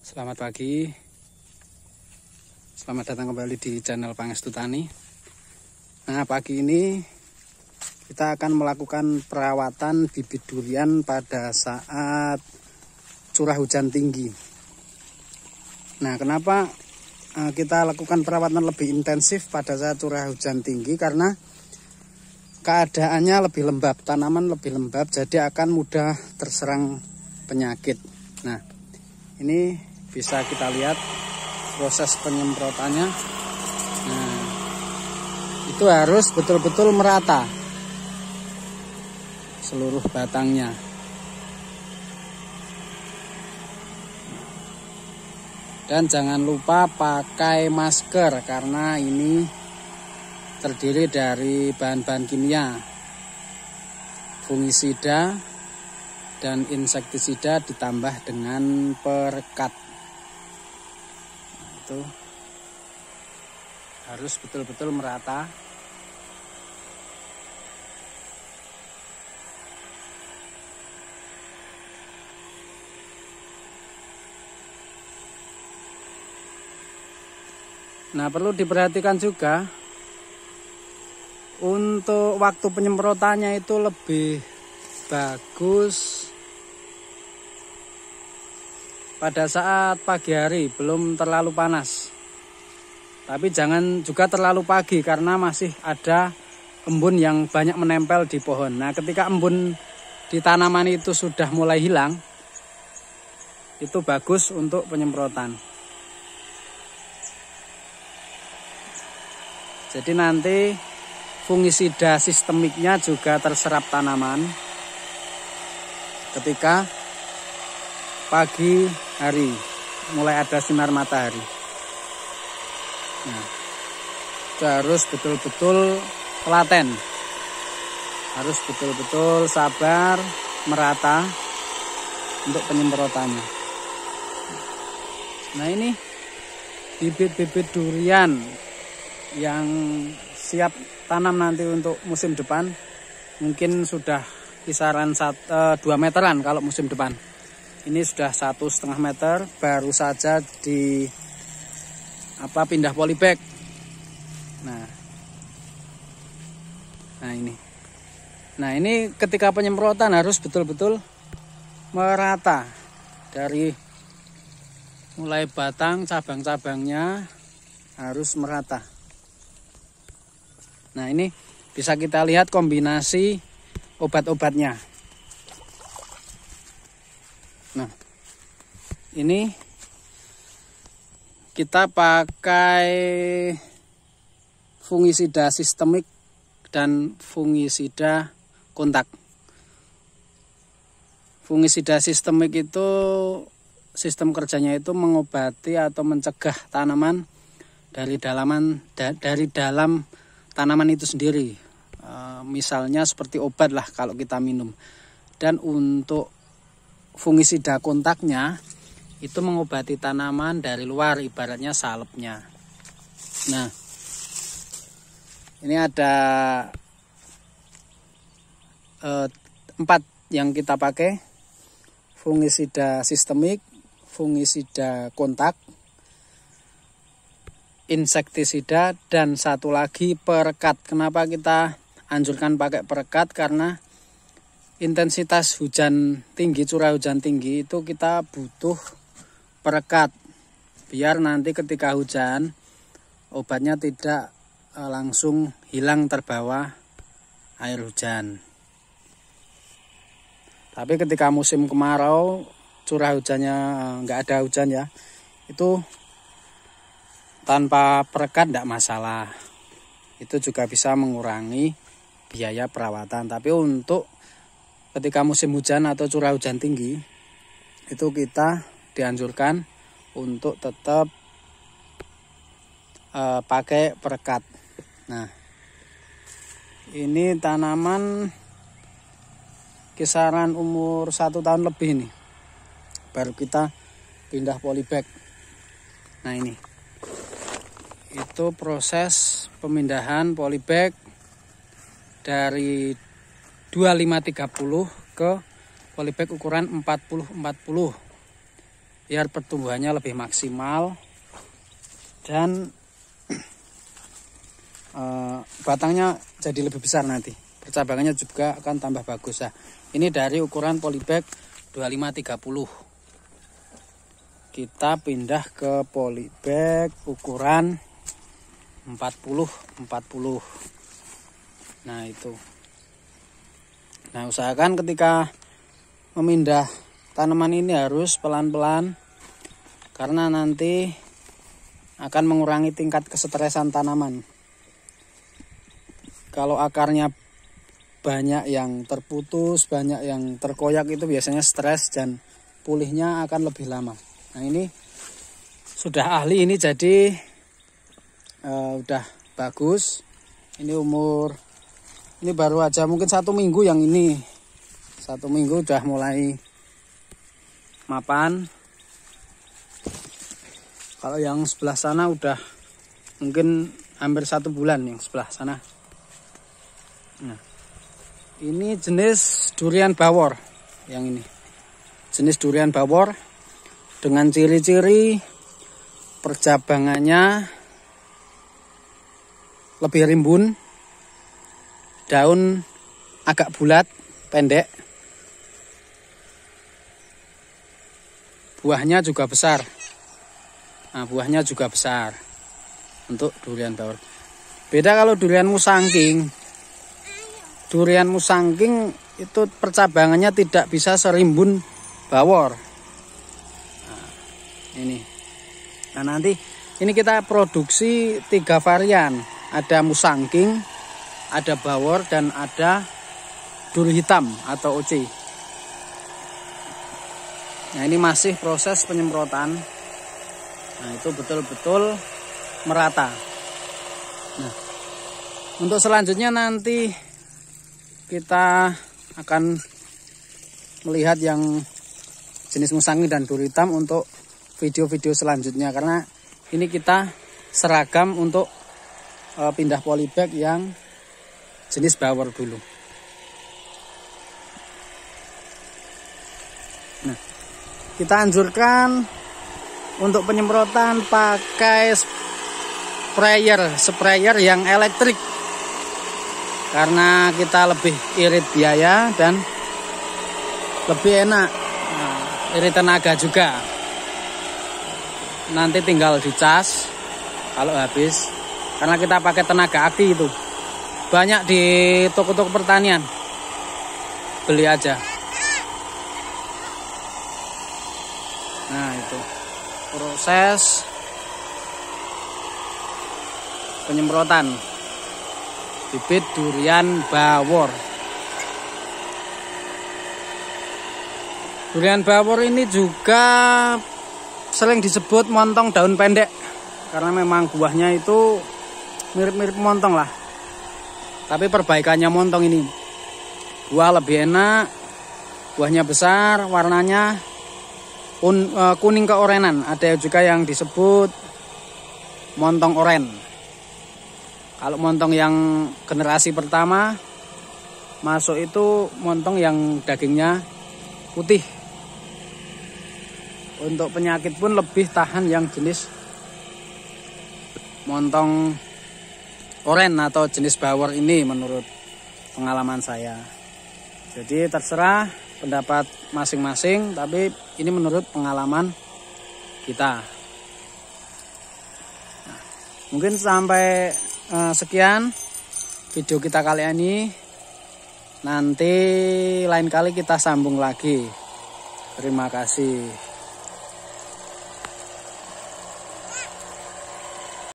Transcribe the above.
Selamat pagi, selamat datang kembali di channel Pangestu Tani. Nah, pagi ini kita akan melakukan perawatan bibit durian pada saat curah hujan tinggi. Nah, kenapa kita lakukan perawatan lebih intensif pada saat curah hujan tinggi? Karena keadaannya lebih lembab, tanaman lebih lembab, jadi akan mudah terserang penyakit. Nah, ini bisa kita lihat proses penyemprotannya. Nah, itu harus betul-betul merata seluruh batangnya. Dan jangan lupa pakai masker karena ini terdiri dari bahan-bahan kimia, fungisida dan insektisida ditambah dengan perekat. Itu harus betul-betul merata. Nah, perlu diperhatikan juga untuk waktu penyemprotannya itu lebih bagus pada saat pagi hari, belum terlalu panas. Tapi jangan juga terlalu pagi karena masih ada embun yang banyak menempel di pohon. Nah, ketika embun di tanaman itu sudah mulai hilang, itu bagus untuk penyemprotan. Jadi nanti fungisida sistemiknya juga terserap tanaman ketika pagi hari mulai ada sinar matahari. Nah, itu harus betul-betul telaten, harus betul-betul sabar, merata untuk penyemprotannya. Nah, ini bibit-bibit durian yang siap tanam nanti untuk musim depan, mungkin sudah kisaran 2 meteran kalau musim depan. Ini sudah 1,5 meter, baru saja pindah polybag. Nah ini ketika penyemprotan harus betul-betul merata dari mulai batang, cabang-cabangnya harus merata. Nah, ini bisa kita lihat kombinasi obat-obatnya. Nah, ini kita pakai fungisida sistemik dan fungisida kontak. Fungisida sistemik itu sistem kerjanya itu mengobati atau mencegah tanaman dari dalam tanaman itu sendiri. Misalnya seperti obat lah kalau kita minum. Dan untuk fungisida kontaknya itu mengobati tanaman dari luar, ibaratnya salepnya. Nah, ini ada 4 yang kita pakai: fungisida sistemik, fungisida kontak, insektisida, dan satu lagi perekat. Kenapa kita anjurkan pakai perekat? Karena intensitas hujan tinggi, curah hujan tinggi itu kita butuh perekat biar nanti ketika hujan obatnya tidak langsung hilang terbawa air hujan. Tapi ketika musim kemarau, curah hujannya nggak ada hujan ya, itu tanpa perekat tidak masalah. Itu juga bisa mengurangi biaya perawatan. Tapi untuk ketika musim hujan atau curah hujan tinggi, itu kita dianjurkan untuk tetap pakai perekat. Nah, ini tanaman kisaran umur 1 tahun lebih nih, baru kita pindah polybag. Nah, ini itu proses pemindahan polybag dari 2530 ke polybag ukuran 40-40. biar pertumbuhannya lebih maksimal dan batangnya jadi lebih besar nanti. Percabangannya juga akan tambah bagus. Nah, ini dari ukuran polybag 25-30. Kita pindah ke polybag ukuran 40-40. Nah, itu. Nah, usahakan ketika memindah tanaman ini harus pelan-pelan karena nanti akan mengurangi tingkat kesetresan tanaman. Kalau akarnya banyak yang terputus, banyak yang terkoyak, itu biasanya stres dan pulihnya akan lebih lama. Nah, ini sudah ahli ini, jadi udah bagus. Ini ini baru aja mungkin 1 minggu, yang ini 1 minggu udah mulai mapan. Kalau yang sebelah sana udah mungkin hampir 1 bulan yang sebelah sana. Nah, ini jenis durian bawor. Yang ini jenis durian bawor dengan ciri-ciri percabangannya lebih rimbun, daun agak bulat, pendek, buahnya juga besar. Nah, buahnya juga besar untuk durian bawor. Beda kalau durian musangking. Durian musangking itu percabangannya tidak bisa serimbun bawor. Nah, ini. Nah, nanti ini kita produksi 3 varian. Ada musangking, ada bawor, dan ada duri hitam atau OC. Nah, ini masih proses penyemprotan. Nah, itu betul-betul merata. Nah, untuk selanjutnya nanti kita akan melihat yang jenis musangking dan duri hitam untuk video-video selanjutnya, karena ini kita seragam untuk pindah polybag yang jenis bawor dulu. Nah, kita anjurkan untuk penyemprotan pakai sprayer yang elektrik, karena kita lebih irit biaya dan lebih enak, irit tenaga juga. Nanti tinggal dicas kalau habis, karena kita pakai tenaga aki itu. Banyak di toko-toko pertanian, beli aja. Nah, itu proses penyemprotan bibit durian bawor. Durian bawor ini juga sering disebut montong daun pendek, karena memang buahnya itu mirip-mirip montong lah. Tapi perbaikannya montong ini. Buah lebih enak, buahnya besar, warnanya kuning keorenan. Ada juga yang disebut montong oren. Kalau montong yang generasi pertama masuk itu montong yang dagingnya putih. Untuk penyakit pun lebih tahan yang jenis montong oren atau jenis bawor ini menurut pengalaman saya. Jadi terserah pendapat masing-masing, tapi ini menurut pengalaman kita. Nah, mungkin sampai sekian video kita kali ini. Nanti lain kali kita sambung lagi. Terima kasih.